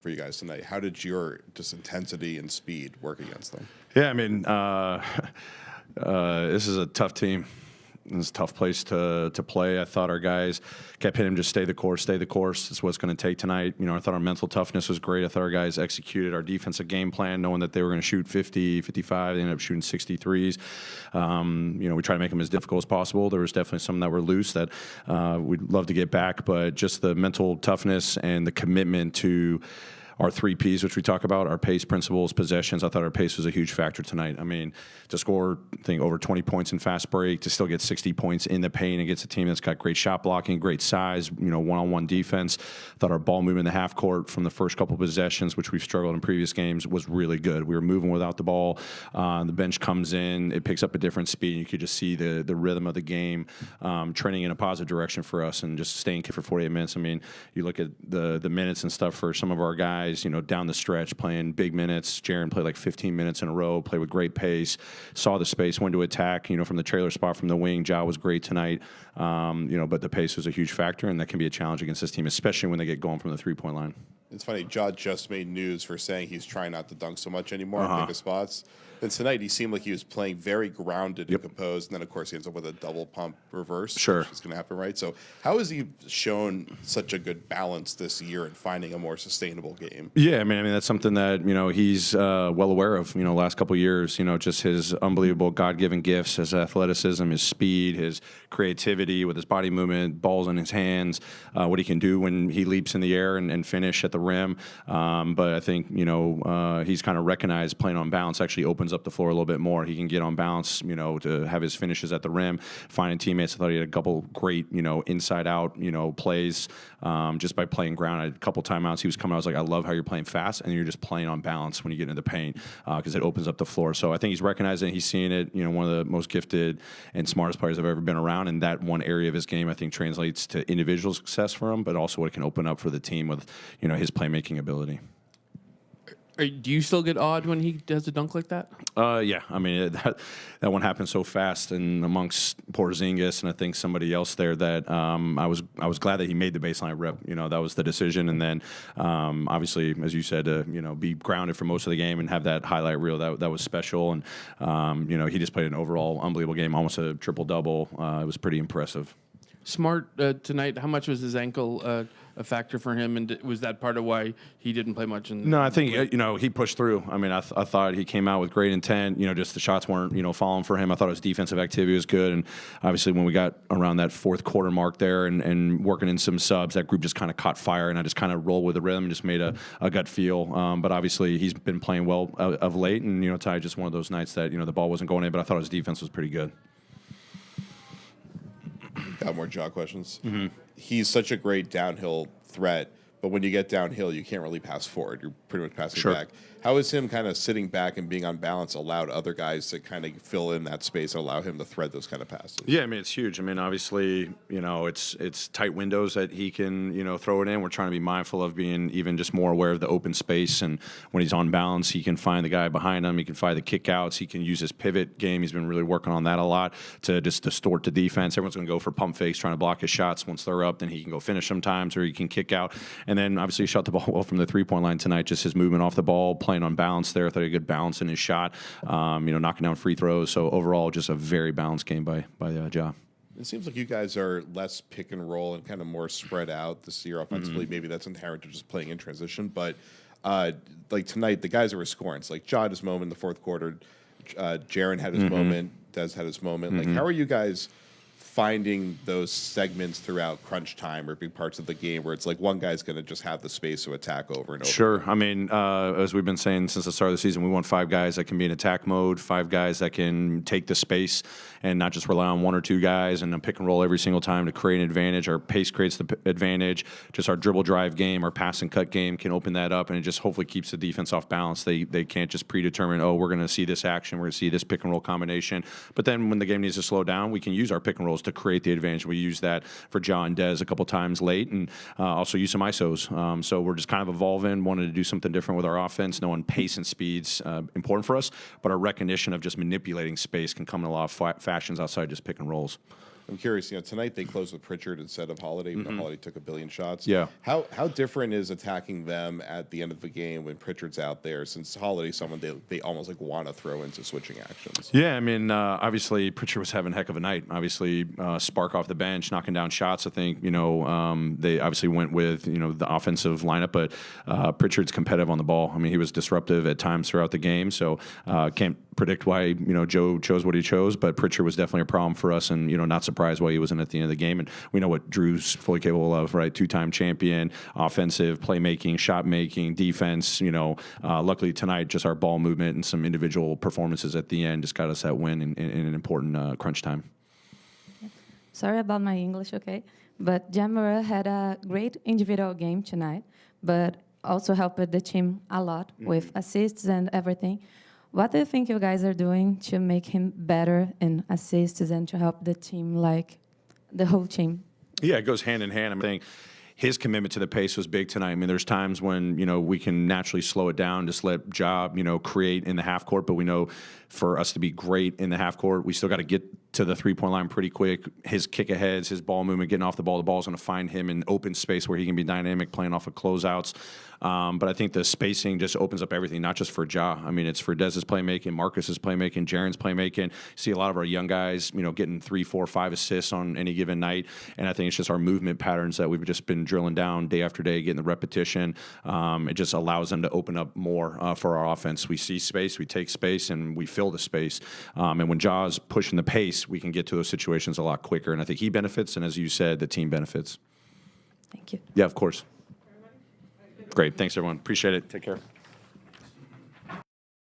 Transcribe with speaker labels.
Speaker 1: for you guys tonight. How did your just intensity and speed work against them?
Speaker 2: Yeah, I mean, this is a tough team. It's a tough place to play. I thought our guys kept hitting him, just stay the course, stay the course. That's what it's going to take tonight. You know, I thought our mental toughness was great. I thought our guys executed our defensive game plan, knowing that they were going to shoot 50, 55. They ended up shooting 63s. You know, we tried to make them as difficult as possible. There was definitely some that were loose that we'd love to get back, but just the mental toughness and the commitment to our 3 Ps, which we talk about, our pace, principles, possessions. I thought our pace was a huge factor tonight. I mean, to score, I think, over 20 points in fast break, to still get 60 points in the paint against a team that's got great shot blocking, great size, you know, one-on-one defense. I thought our ball movement in the half court from the first couple possessions, which we've struggled in previous games, was really good. We were moving without the ball. The bench comes in. It picks up a different speed. You could just see the rhythm of the game trending in a positive direction for us and just staying for 48 minutes. I mean, you look at the minutes and stuff for some of our guys, you know, down the stretch, playing big minutes. Jaren played like 15 minutes in a row, played with great pace, saw the space, went to attack, you know, from the trailer spot from the wing. Ja was great tonight, you know, but the pace was a huge factor, and that can be a challenge against this team, especially when they get going from the three-point line.
Speaker 1: It's funny, Ja just made news for saying he's trying not to dunk so much anymore and pick his spots. Then tonight, he seemed like he was playing very grounded and composed, and then, of course, he ends up with a double pump reverse.
Speaker 2: Sure.
Speaker 1: Which is going to happen, right? So how has he shown such a good balance this year in finding a more sustainable game?
Speaker 2: Yeah, I mean, that's something that, you know, he's well aware of, you know, last couple of years, you know, just his unbelievable God-given gifts, his athleticism, his speed, his creativity with his body movement, balls in his hands, what he can do when he leaps in the air and finish at the rim. But I think, you know, he's kind of recognized playing on balance actually opens up the floor a little bit more. He can get on bounce, you know, to have his finishes at the rim, finding teammates. I thought he had a couple great, you know, inside out, you know, plays just by playing ground. I had a couple timeouts. He was coming. I was like, I love how you're playing fast and you're just playing on balance when you get into the paint because it opens up the floor. So I think he's recognizing it. He's seeing it. You know, one of the most gifted and smartest players I've ever been around. And that one area of his game, I think, translates to individual success for him, but also what it can open up for the team with, you know, his playmaking ability.
Speaker 3: Do you still get awed when he does a dunk like that?
Speaker 2: Yeah. I mean, that one happened so fast, and amongst Porzingis and I think somebody else there that I was glad that he made the baseline rip. You know, that was the decision, and then obviously, as you said, you know, be grounded for most of the game and have that highlight reel that was special. And you know, he just played an overall unbelievable game, almost a triple double. It was pretty impressive.
Speaker 3: Smart tonight. How much was his ankle a factor for him, and was that part of why he didn't play much?
Speaker 2: No, I think you know, he pushed through. I mean, I thought he came out with great intent. You know, just the shots weren't, you know, falling for him. I thought his defensive activity was good, and obviously when we got around that fourth quarter mark there and working in some subs, that group just kind of caught fire, and I just kind of rolled with the rhythm and just made a gut feel. But obviously he's been playing well of late, and you know, Ty, just one of those nights that, you know, the ball wasn't going in, but I thought his defense was pretty good.
Speaker 1: Got more Ja questions.
Speaker 2: Mm-hmm.
Speaker 1: He's such a great downhill threat, but when you get downhill, you can't really pass forward. You're pretty much passing
Speaker 2: Sure.
Speaker 1: back. How has him kind of sitting back and being on balance allowed other guys to kind of fill in that space and allow him to thread those kind of passes?
Speaker 2: Yeah, I mean, it's huge. I mean, obviously, you know, it's tight windows that he can, you know, throw it in. We're trying to be mindful of being even just more aware of the open space. And when he's on balance, he can find the guy behind him. He can find the kickouts. He can use his pivot game. He's been really working on that a lot to just distort the defense. Everyone's going to go for pump fakes, trying to block his shots. Once they're up, then he can go finish sometimes, or he can kick out. And then, obviously, he shot the ball well from the three-point line tonight. Just his movement off the ball, playing on balance there. I thought he had good balance in his shot, you know, knocking down free throws. So overall, just a very balanced game by Ja.
Speaker 1: It seems like you guys are less pick and roll and kind of more spread out this year offensively. Maybe that's inherent to just playing in transition. But like tonight, the guys that were scoring, it's like Ja had his moment in the fourth quarter. Jaren had his moment. Des had his moment. Like, how are you guys finding those segments throughout crunch time or big parts of the game where it's like one guy's going to just have the space to attack over and over?
Speaker 2: Sure. I mean, as we've been saying since the start of the season, we want 5 guys that can be in attack mode, 5 guys that can take the space and not just rely on 1 or 2 guys and pick and roll every single time to create an advantage. Our pace creates the advantage. Just our dribble drive game, our pass and cut game can open that up, and it just hopefully keeps the defense off balance. They can't just predetermine, oh, we're going to see this action, we're going to see this pick and roll combination. But then when the game needs to slow down, we can use our pick and rolls to create the advantage. We use that for Ja and Des a couple times late, and also use some ISOs. So we're just kind of evolving, wanted to do something different with our offense, knowing pace and speed's important for us, but our recognition of just manipulating space can come in a lot of fashions outside just pick and rolls.
Speaker 1: I'm curious. Tonight they closed with Pritchard instead of Holiday. Even though Holiday took a billion shots.
Speaker 2: Yeah.
Speaker 1: How different is attacking them at the end of the game when Pritchard's out there? Since Holiday's someone they almost like want to throw into switching actions.
Speaker 2: Yeah, I mean, obviously Pritchard was having a heck of a night. Obviously, spark off the bench, knocking down shots. I think they obviously went with the offensive lineup, but Pritchard's competitive on the ball. I mean, he was disruptive at times throughout the game. So can't predict why Joe chose what he chose, but Pritchard was definitely a problem for us, and not surprised why he wasn't at the end of the game. And we know what Drew's fully capable of, right? 2-time champion, offensive, playmaking, shot making, defense. Luckily tonight, just our ball movement and some individual performances at the end just got us that win in an important crunch time.
Speaker 4: Sorry about my English, okay? But Jamara had a great individual game tonight, but also helped the team a lot with assists and everything. What do you think you guys are doing to make him better in assists and to help the team, like the whole team?
Speaker 2: Yeah, it goes hand in hand. I think his commitment to the pace was big tonight. I mean, there's times when, we can naturally slow it down, just let Job, create in the half court. But we know for us to be great in the half court, we still got to get to the three-point line pretty quick. His kick aheads, his ball movement, getting off the ball's going to find him in open space where he can be dynamic, playing off of closeouts. But I think the spacing just opens up everything, not just for Ja. I mean, it's for Dez's playmaking, Marcus's playmaking, Jaren's playmaking. You see a lot of our young guys, getting 3, 4, 5 assists on any given night. And I think it's just our movement patterns that we've just been drilling down day after day, getting the repetition. It just allows them to open up more for our offense. We see space, we take space, and we fill the space. And when Ja's pushing the pace, we can get to those situations a lot quicker. And I think he benefits, and as you said, the team benefits.
Speaker 4: Thank you.
Speaker 2: Yeah, of course. Great. Thanks, everyone. Appreciate it. Take care.